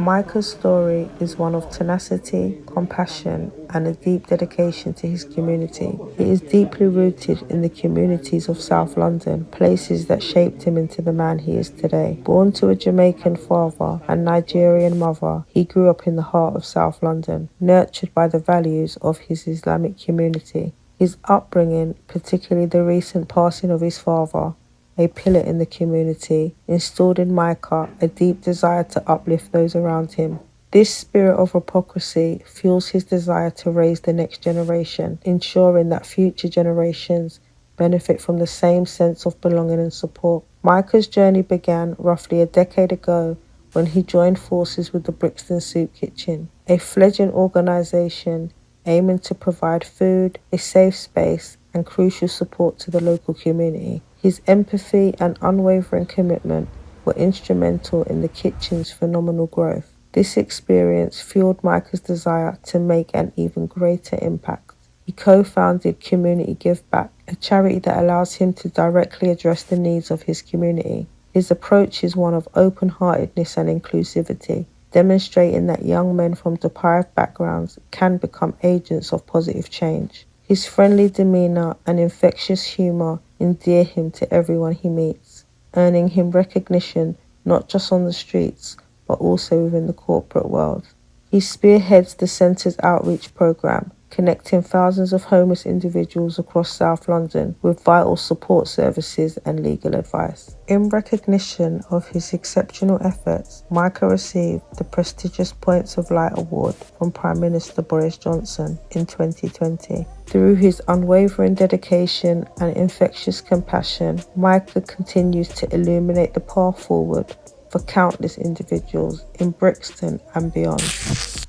Micah's story is one of tenacity, compassion, and a deep dedication to his community. He is deeply rooted in the communities of South London, places that shaped him into the man he is today. Born to a Jamaican father and Nigerian mother, he grew up in the heart of South London, nurtured by the values of his Islamic community. His upbringing, particularly the recent passing of his father, a pillar in the community, installed in Micah a deep desire to uplift those around him. This spirit of hypocrisy fuels his desire to raise the next generation, ensuring that future generations benefit from the same sense of belonging and support. Micah's journey began roughly a decade ago when he joined forces with the Brixton Soup Kitchen, a fledgling organisation aiming to provide food, a safe space, and crucial support to the local community. His empathy and unwavering commitment were instrumental in the kitchen's phenomenal growth. This experience fueled Micah's desire to make an even greater impact. He co-founded Community Give Back, a charity that allows him to directly address the needs of his community. His approach is one of open-heartedness and inclusivity, demonstrating that young men from deprived backgrounds can become agents of positive change. His friendly demeanour and infectious humour endear him to everyone he meets, earning him recognition not just on the streets, but also within the corporate world. He spearheads the centre's outreach programme, connecting thousands of homeless individuals across South London with vital support services and legal advice. In recognition of his exceptional efforts, Micah received the prestigious Points of Light Award from Prime Minister Boris Johnson in 2020. Through his unwavering dedication and infectious compassion, Micah continues to illuminate the path forward for countless individuals in Brixton and beyond.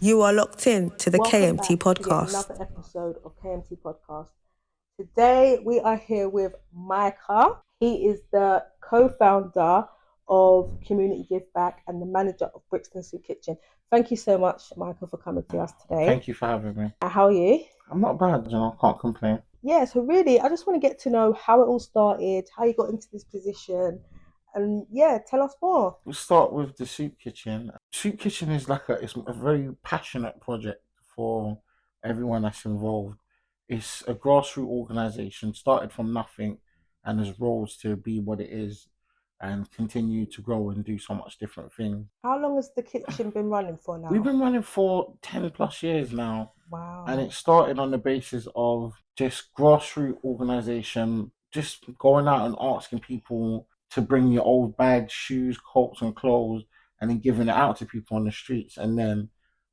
You are locked in to the Welcome KMT back to yet podcast. another episode of KMT Podcast. Today we are here with Micah. He is the co-founder of Community Give Back and the manager of Brixton Soup Kitchen. Thank you so much, Micah, for coming to us today. Thank you for having me. How are you? I'm not bad, can't complain. Yeah, so really, I just want to get to know how it all started, how you got into this position, and yeah, tell us more. We'll start with the soup kitchen. Soup kitchen is it's a very passionate project for everyone that's involved. It's a grassroots organization, started from nothing and has rose to be what it is and continue to grow and do so much different things. How long has the kitchen been running for now? We've been running for 10 plus years now. Wow. And it started on the basis of just grassroots organization, just going out and asking people to bring your old bags, shoes, coats, and clothes, and then giving it out to people on the streets. And then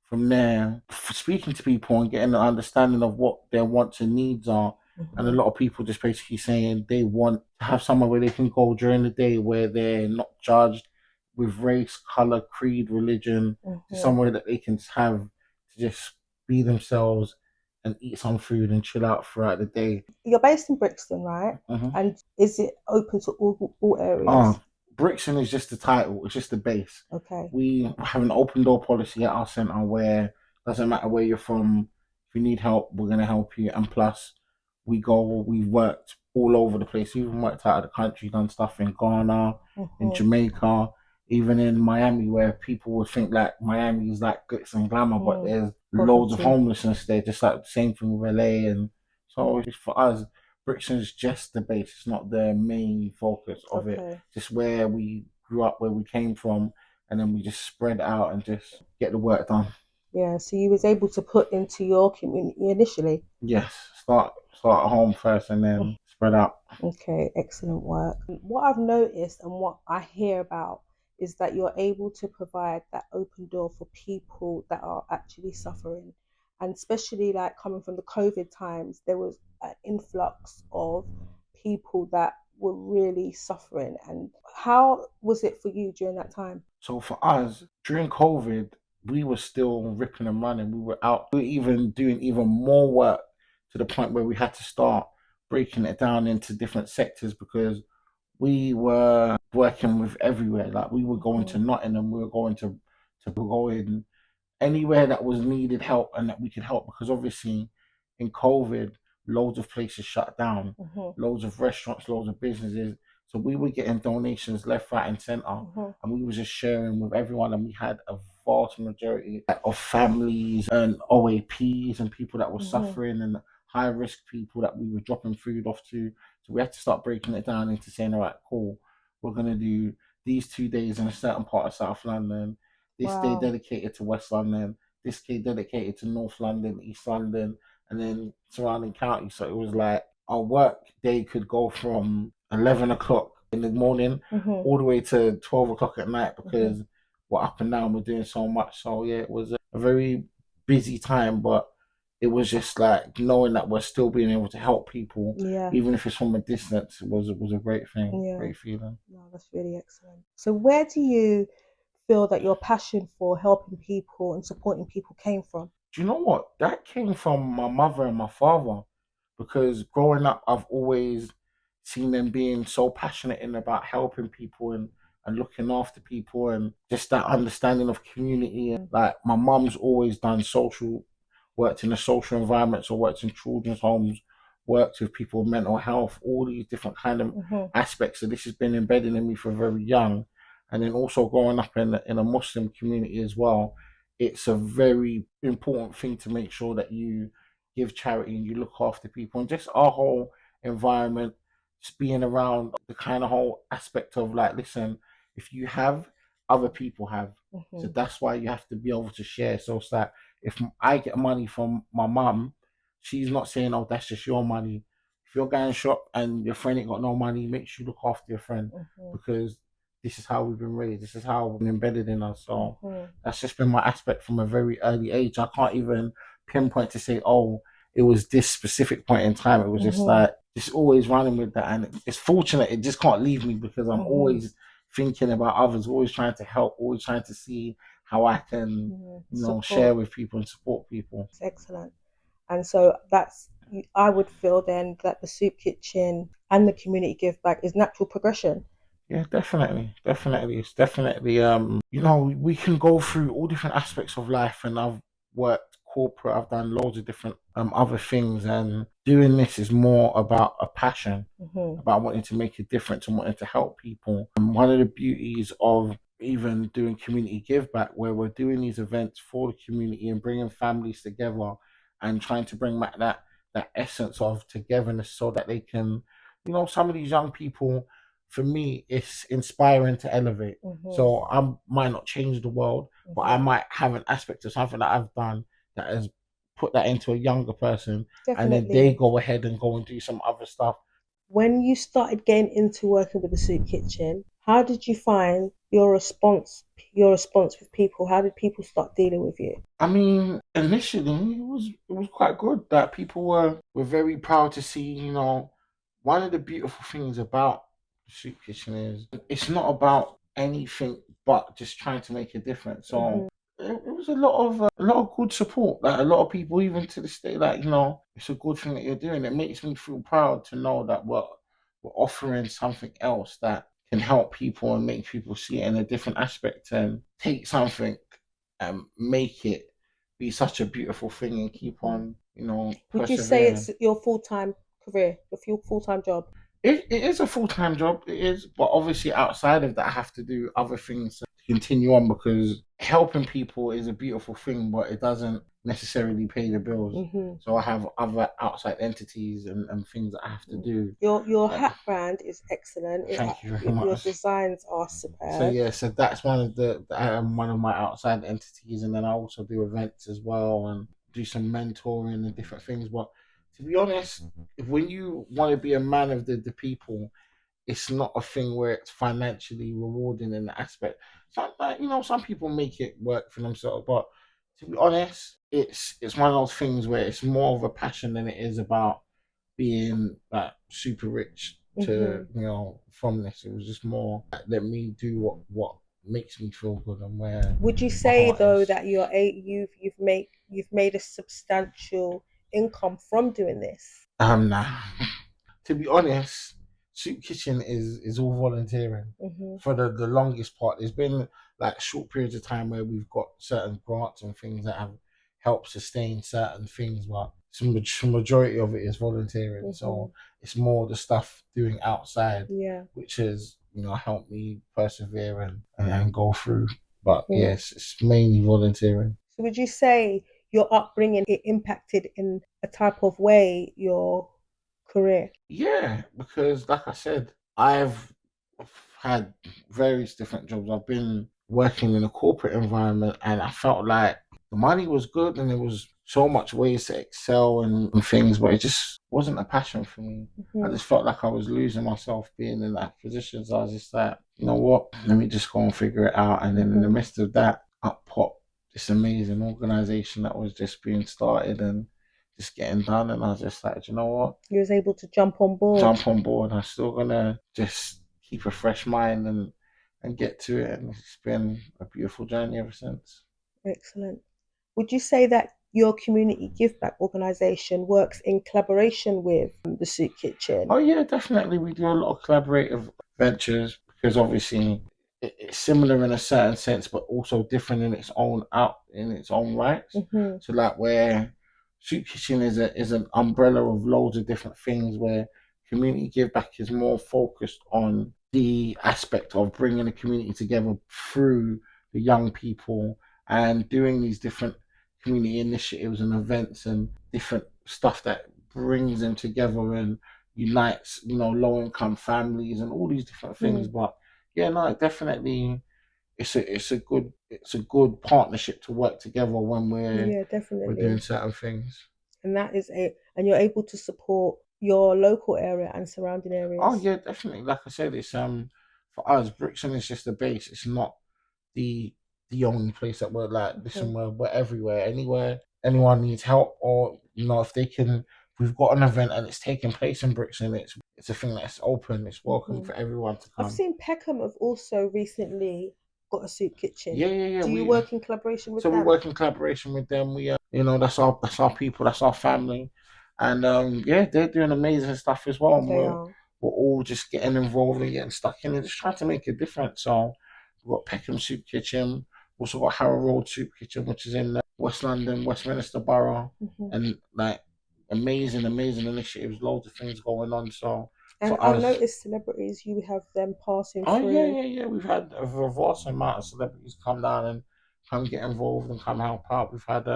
from there, speaking to people and getting an understanding of what their wants and needs are. Mm-hmm. And a lot of people just basically saying they want to have somewhere where they can go during the day where they're not judged with race, color, creed, religion, somewhere that they can have to just be themselves and eat some food and chill out throughout the day. You're based in Brixton, right? Mm-hmm. And is it open to all areas? Brixton is just the title, it's just the base. Okay. We have an open door policy at our centre where it doesn't matter where you're from, if you need help, we're going to help you. And plus, we've worked all over the place. We even worked out of the country, done stuff in Ghana, in Jamaica, even in Miami, where people would think like Miami is like glitz and glamour, but there's loads of homelessness there, just like the same thing with LA. And so for us, Brixton is just the base. It's not the main focus of it. Just where we grew up, where we came from, and then we just spread out and just get the work done. Yeah, so you was able to put into your community initially? Yes, start at home first and then spread out. Okay, excellent work. What I've noticed and what I hear about is that you're able to provide that open door for people that are actually suffering. And especially like coming from the COVID times, there was an influx of people that were really suffering. And how was it for you during that time? So for us, during COVID, we were still ripping and running. We were out. We were even doing even more work to the point where we had to start breaking it down into different sectors because we were working with everywhere. Like we were going to Nottingham, we were going to go in anywhere that was needed help and that we could help, because obviously in COVID, loads of places shut down, loads of restaurants, loads of businesses. So we were getting donations left, right, and center, and we were just sharing with everyone. And we had a vast majority of families and OAPs and people that were suffering and high risk people that we were dropping food off to. So we had to start breaking it down into saying, all right, cool, we're going to do these 2 days in a certain part of South London, this day Wow. dedicated to West London, this day dedicated to North London, East London, and then surrounding counties. So it was like our work day could go from 11 o'clock in the morning all the way to 12 o'clock at night because we're up and down, we're doing so much. So yeah, it was a very busy time, but it was just like knowing that we're still being able to help people, Yeah. even if it's from a distance, was a great thing, Yeah. great feeling. No, that's really excellent. So where do you feel that your passion for helping people and supporting people came from? Do you know what? That came from my mother and my father because growing up, I've always seen them being so passionate in about helping people and looking after people and just that understanding of community. Like my mum's always done worked in a social environment, so worked in children's homes, worked with people with mental health, all these different kind of aspects. So this has been embedded in me from very young. And then also growing up in a Muslim community as well, it's a very important thing to make sure that you give charity and you look after people and just our whole environment, just being around the kind of whole aspect of like, listen, if you have, other people have. So that's why you have to be able to share. So it's like if I get money from my mum, she's not saying, oh, that's just your money. If you're going shop and your friend ain't got no money, make sure you look after your friend because this is how we've been raised. This is how we've been embedded in us. So that's just been my aspect from a very early age. I can't even pinpoint to say, oh, it was this specific point in time. It was just like, just always running with that. And it's fortunate. It just can't leave me because I'm always thinking about others, always trying to help, always trying to see how I can, share with people and support people. It's excellent. And so I would feel then that the soup kitchen and the community give back is natural progression. Yeah, definitely. It's definitely we can go through all different aspects of life and I've worked corporate, I've done loads of different other things and doing this is more about a passion, about wanting to make a difference and wanting to help people. And one of the beauties of even doing community give back where we're doing these events for the community and bringing families together and trying to bring back that essence of togetherness so that they can, some of these young people, for me, it's inspiring to elevate. So I might not change the world, but I might have an aspect of something that I've done that has put that into a younger person, and then they go ahead and go and do some other stuff. When you started getting into working with the soup kitchen, how did you find your response with people? How did people start dealing with you? I mean, initially it was quite good that people were very proud to see, one of the beautiful things about the soup kitchen is it's not about anything but just trying to make a difference. So it was a lot of good support. Like a lot of people, even to this day, like it's a good thing that you're doing. It makes me feel proud to know that we're offering something else that can help people and make people see it in a different aspect and take something and make it be such a beautiful thing and keep on, Would you say persevering. it's your full-time career, your full-time job? It is a full-time job, it is, but obviously outside of that, I have to do other things to continue on because helping people is a beautiful thing, but it doesn't necessarily pay the bills. So I have other outside entities and things that I have to do. Your hat brand is excellent. Thank you very Your much. designs are So superb. yeah, so that's one of my outside entities, and then I also do events as well and do some mentoring and different things. But to be honest, when you want to be a man of the people, it's not a thing where it's financially rewarding in the aspect. Some people make it work for themselves, but to be honest, it's one of those things where it's more of a passion than it is about being like super rich to from this. It was just more like, let me do what makes me feel good and where Would you my say heart though is. that you've made a substantial income from doing this? Nah. To be honest, Soup Kitchen is all volunteering for the longest part. There's been like short periods of time where we've got certain grants and things that have helped sustain certain things, but majority of it is volunteering. So it's more the stuff doing outside, Yeah. which has helped me persevere and go through But yes, it's mainly volunteering. So would you say your upbringing it impacted in a type of way your career? Yeah, because like I said, I've had various different jobs. I've been working in a corporate environment and I felt like the money was good and there was so much ways to excel and things, but it just wasn't a passion for me. I just felt like I was losing myself being in that position. So I was just like, you know what, let me just go and figure it out. And then in the midst of that, up popped this amazing organization that was just being started and just getting done. And I was just like, you know what? You was able to jump on board. I'm still gonna just keep a fresh mind and get to it. And it's been a beautiful journey ever since. Excellent. Would you say that your community give back organization works in collaboration with the Soup Kitchen? Oh yeah, definitely. We do a lot of collaborative ventures because obviously it's similar in a certain sense, but also different in its own rights. So like where Soup Kitchen is an umbrella of loads of different things where community give back is more focused on the aspect of bringing the community together through the young people and doing these different community initiatives and events and different stuff that brings them together and unites, low income families and all these different things. But yeah, no, definitely it's a good partnership to work together when Yeah, we're definitely. doing certain things. And and you're able to support your local area and surrounding areas. Oh yeah, definitely. Like I said, it's for us, Brixton is just the base. It's not the only place that we're like. Listen, we're everywhere. Anywhere anyone needs help, or if they can, we've got an event and it's taking place in Brixton. It's a thing that's open. It's welcome for everyone to come. I've seen Peckham have also recently got a soup kitchen. Yeah. Do you work in collaboration with So we them? work in collaboration with them. That's our people. That's our family, and yeah, they're doing amazing stuff as well. And we're all just getting involved and getting stuck in it, just trying to make a difference. So we've got Peckham Soup Kitchen. We've also got Harrow Road Soup Kitchen, which is in West London, Westminster Borough, and like amazing initiatives. Loads of things going on. So and for I us, noticed celebrities, you have them passing oh through. yeah. We've had a vast amount of celebrities come down and come get involved and come help out. We've had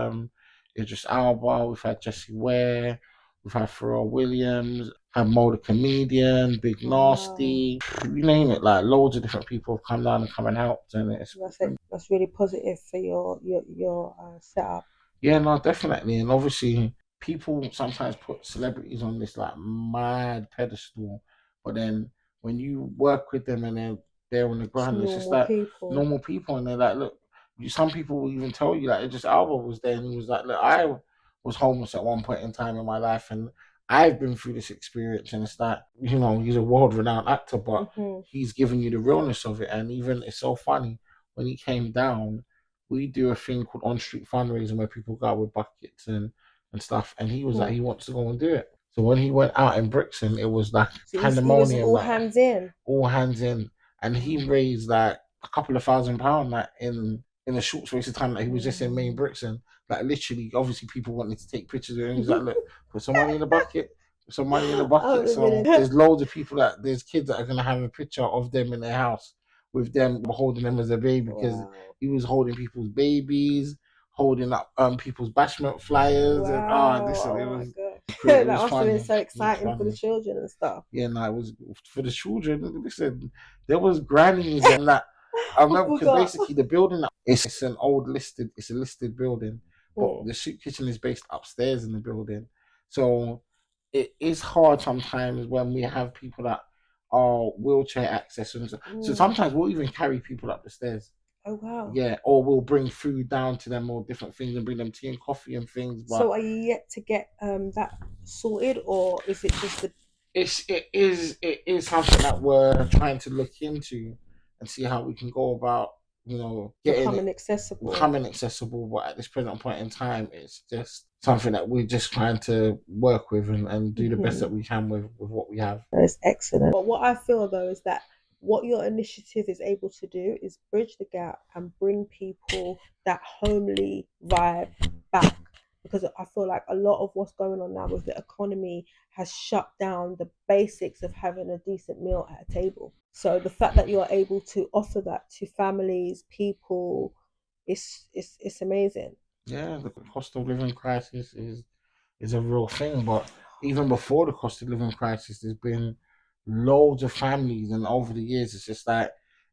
Idris Alba, we've had Jessie Ware, we've had Pharrell Williams, had Mo the comedian, Big Nasty, you name it. Like loads of different people have come down and come and helped, and That's really positive for your setup. Yeah, no, definitely. And obviously, people sometimes put celebrities on this like mad pedestal, but then when you work with them and they're on the ground, it's just like normal people, and they're like, look, some people will even tell you like, just Alba was there, and he was like, look, I was homeless at one point in time in my life, and I've been through this experience, and it's like, he's a world-renowned actor, but he's giving you the realness of it, and even it's so funny when he came down we do a thing called on street fundraising where people go out with buckets and stuff. And he was like, he wants to go and do it. So when he went out in Brixton, it was like pandemonium. He was all hands in. All hands in. And he raised like a couple of £1,000 like in a short space of time that he was just in main Brixton. Like literally, obviously people wanted to take pictures of him. He's like, look, put some money in the bucket. Put some money in the bucket. So there's loads of people there's kids that are gonna have a picture of them in their house with them holding them as a baby because he was holding people's babies, holding up people's bashment flyers, and it was that must have been so exciting for the children and stuff. Yeah, no, it was for the children. Listen, there was grannies and that. I remember because basically the building it's a listed building, but the soup kitchen is based upstairs in the building, so it is hard sometimes when we have people that are wheelchair access, and so sometimes we'll even carry people up the stairs. Oh wow! Yeah, or we'll bring food down to them or different things and bring them tea and coffee and things. But so, are you yet to get that sorted, or is it just the? It is something that we're trying to look into and see how we can go about, becoming accessible. But at this present point in time, it's just something that we're just trying to work with and do the best that we can with what we have. That's excellent. But what I feel though is that what your initiative is able to do is bridge the gap and bring people that homely vibe back. because I feel like a lot of what's going on now with the economy has shut down the basics of having a decent meal at a table. So the fact that you're able to offer that to families, people, it's amazing. Yeah, the cost of living crisis is a real thing. But even before the cost of living crisis, there's been loads of families, and over the years, it's just like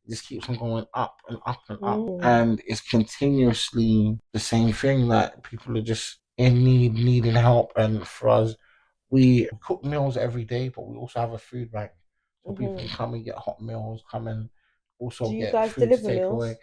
it just keeps on going up and up and up, and it's continuously the same thing. That people are just in need, needing help, and for us, we cook meals every day, but we also have a food bank, so people can come and get hot meals, come and also Do you get guys food to deliver take away. meals?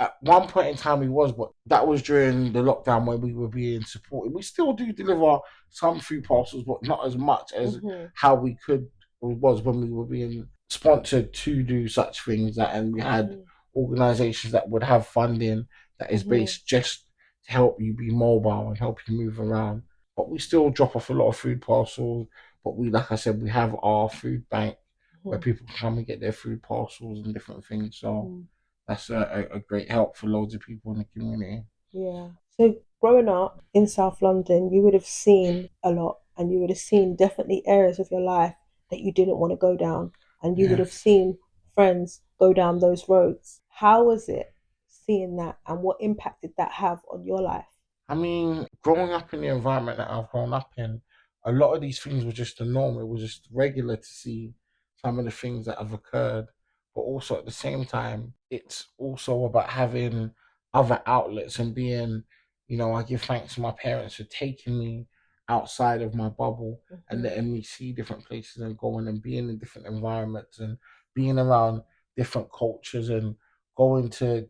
At one point in time, we was, but that was during the lockdown when we were being supported. We still do deliver some food parcels, but not as much as how we could was when we were being sponsored to do such things. That and we had organisations that would have funding that is based just to help you be mobile and help you move around. But we still drop off a lot of food parcels. But we, like I said, we have our food bank where people can come and get their food parcels and different things. So that's a great help for loads of people in the community. Yeah. So growing up in South London, you would have seen a lot, and you would have seen definitely areas of your life that you didn't want to go down, and you would Yeah. have seen friends go down those roads. How was it seeing that, and what impact did that have on your life? I mean, growing up in the environment that I've grown up in, a lot of these things were just the norm. It was just regular to see some of the things that have occurred. But also at the same time, it's also about having other outlets and being, I give thanks to my parents for taking me outside of my bubble and letting me see different places and going and being in different environments and being around different cultures and going to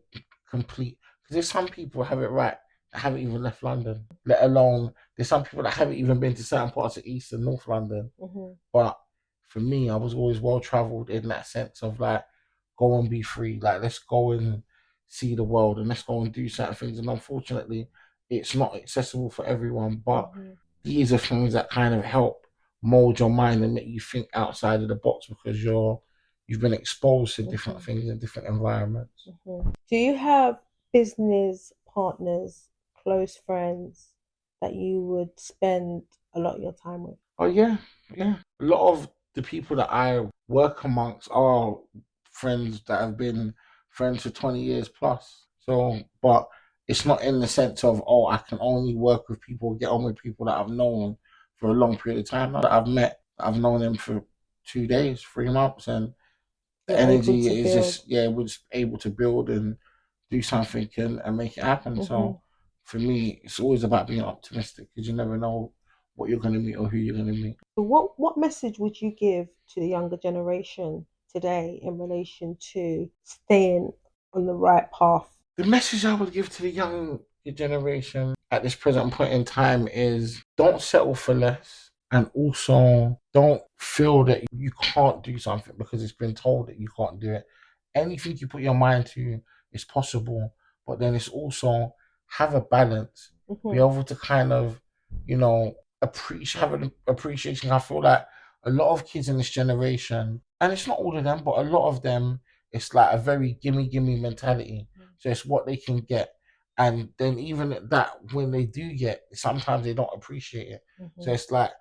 complete. Because there's some people have it right that haven't even left London, let alone there's some people that haven't even been to certain parts of East and North London. But for me, I was always well traveled in that sense of like, go and be free. Like, let's go and see the world and let's go and do certain things. And unfortunately, it's not accessible for everyone. But these are things that kind of help mold your mind and make you think outside of the box because you've been exposed to different things in different environments. Do you have business partners, close friends that you would spend a lot of your time with? Oh yeah, yeah. A lot of the people that I work amongst are friends that have been friends for 20 years plus. So, but it's not in the sense of, oh, I can only work with people, get on with people that I've known for a long period of time. Now that I've met, I've known them for 2 days, 3 months, and the You're able energy to is build. just, yeah, we're just able to build and do something and make it happen. So for me, it's always about being optimistic because you never know what you're going to meet or who you're going to meet. So what message would you give to the younger generation today in relation to staying on the right path? The message I would give to the young generation at this present point in time is don't settle for less and also don't feel that you can't do something because it's been told that you can't do it. Anything you put your mind to is possible, but then it's also have a balance, be able to kind of, appreciate have an appreciation. I feel like a lot of kids in this generation, and it's not all of them, but a lot of them, it's like a very gimme gimme mentality. So it's what they can get. And then even that when they do get, sometimes they don't appreciate it. So it's like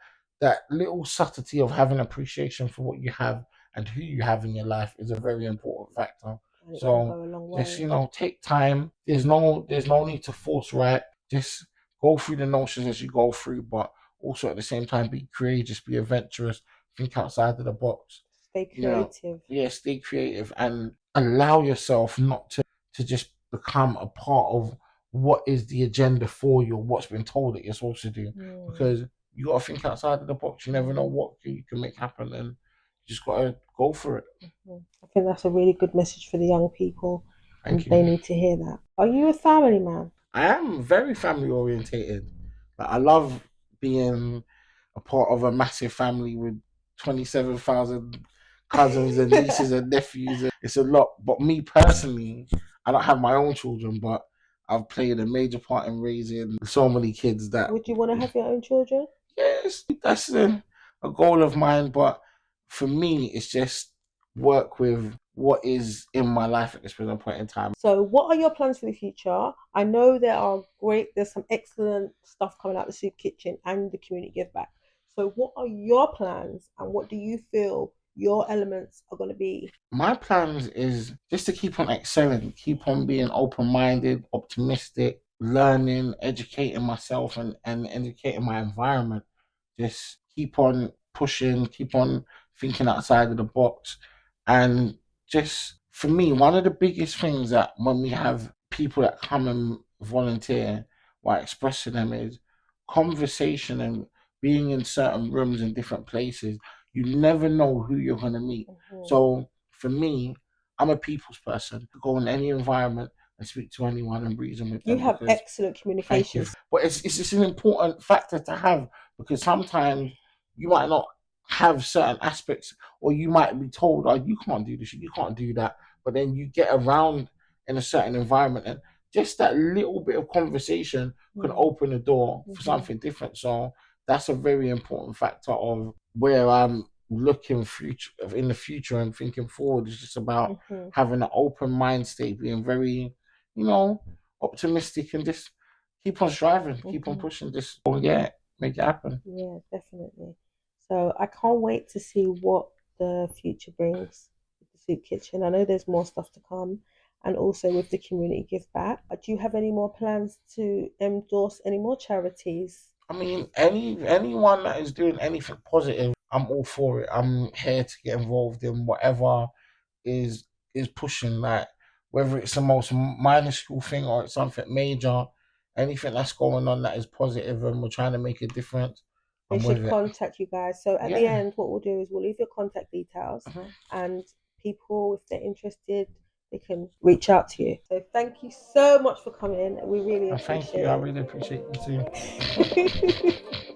that little subtlety of having appreciation for what you have and who you have in your life is a very important factor. And it will So go a long just, way. take time. There's no need to force right. Just go through the notions as you go through, but also at the same time be courageous, be adventurous, think outside of the box. Stay You know, creative. yeah, stay creative and allow yourself not to just become a part of what is the agenda for you or what's been told that you're supposed to do. Because you gotta think outside of the box. You never know what you can make happen and you just gotta go for it. I think that's a really good message for the young people, Thank and you. they need to hear that. Are you a family man? I am very family orientated. Like, I love being a part of a massive family with 27,000 cousins and nieces and nephews. It's a lot. But me personally, I don't have my own children, but I've played a major part in raising so many kids that, Would you want to have your own children? yes, that's a goal of mine. But for me, it's just work with what is in my life at this present point in time. So, what are your plans for the future? I know there's some excellent stuff coming out of the soup kitchen and the community give back. So, what are your plans and what do you feel your elements are going to be? My plans is just to keep on excelling, keep on being open minded, optimistic, learning, educating myself and educating my environment. Just keep on pushing, keep on thinking outside of the box. And just for me, one of the biggest things that when we have people that come and volunteer while expressing them is conversation and being in certain rooms in different places. You never know who you're going to meet. So for me, I'm a people's person. I go in any environment and speak to anyone and reason with You them have because excellent thank you. communications. But it's just an important factor to have because sometimes you might not have certain aspects or you might be told, oh, you can't do this, you can't do that. But then you get around in a certain environment and just that little bit of conversation can open the door for something different. So that's a very important factor of where I'm looking future in the future and thinking forward. It's just about having an open mind state, being very, you know, optimistic and just keep on striving, keep on pushing, just make it happen. Yeah, definitely. So I can't wait to see what the future brings with the soup kitchen. I know there's more stuff to come, and also with the community give back. Do you have any more plans to endorse any more charities? I mean, anyone that is doing anything positive, I'm all for it. I'm here to get involved in whatever is is pushing, like whether it's the most minuscule thing or it's something major, anything that's going on that is positive and we're trying to make a difference. They I'm with should it. contact you guys. So at the Yeah. end, what we'll do is we'll leave your contact details, and people, if they're interested, they can reach out to you. So thank you so much for coming. We really And thank you. I appreciate really appreciate you too. it.